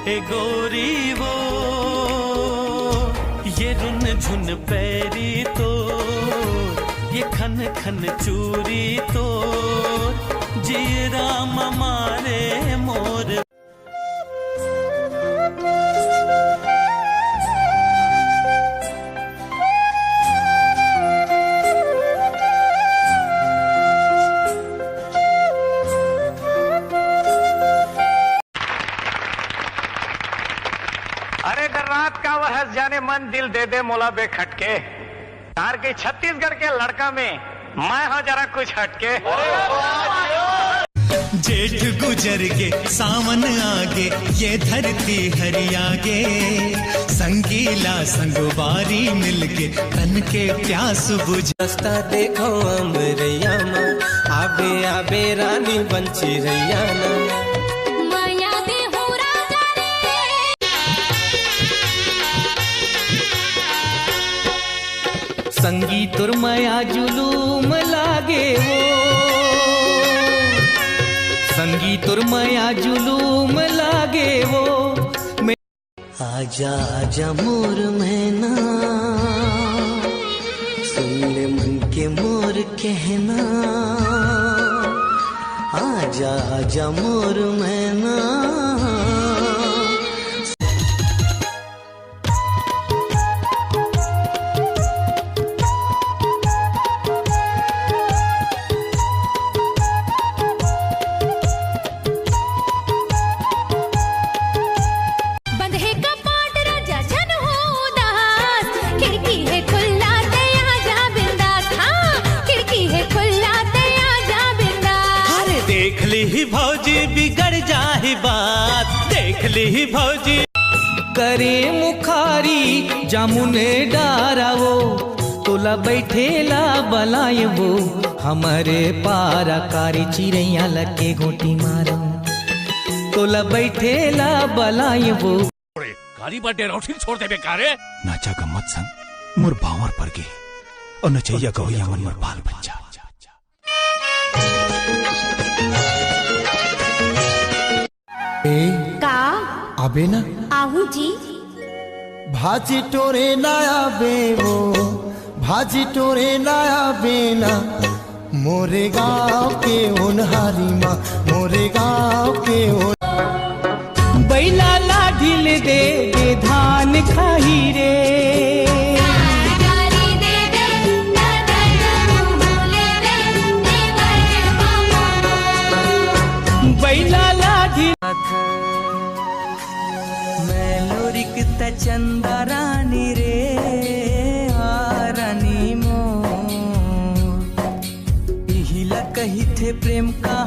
ए गोरी वो ये रुन झुन पैरी तो ये खन खन चूरी तो जी राम मारे मोर। अरे डर रात का वह जाने मन दिल दे दे मोला बेखटके तार के छत्तीसगढ़ के लड़का में मैं हो जरा कुछ हटके। जेठ गुजर के सावन आगे ये धरती हरियागे संगीला संगवारी मिलके तन के प्यास बुझ। रास्ता देखो अमरैया माँ आबे आबे रानी बंची रैया ना। संगीत और माया जुलूम लागे वो संगीत और माया जुलूम लागे वो। आजा आजा मोर मैना सुन ले मन के मोर कहना। आजा आजा मोर मैना। देख ली भौजी बिगड़ जाही बात देख ली भौजी करे मुखारी जामुने डारा वो तोला बैठेला बलाय वो हमारे पारा कारी चिड़ैया लगे घोटी मारो तोला बैठेला बलाय वो। गाड़ी बाटे रोटी छोड़ दे बेकारे नाचा गम्मत संग मोर बावर पर गे और नचैया गवैया मन मोर बाल बच्चा। का आबे ना आहू जी भाजी टोरे ना आबे वो भाजी टोरे ना आबे ना मोरे गाँव के होनहारी माँ मोरे गाँव के बैला लाढिल दे दे धान खाही रे बैला लाढिल मेलोरिक त चंदा रानी रे रानी मो हिला कही थे प्रेम का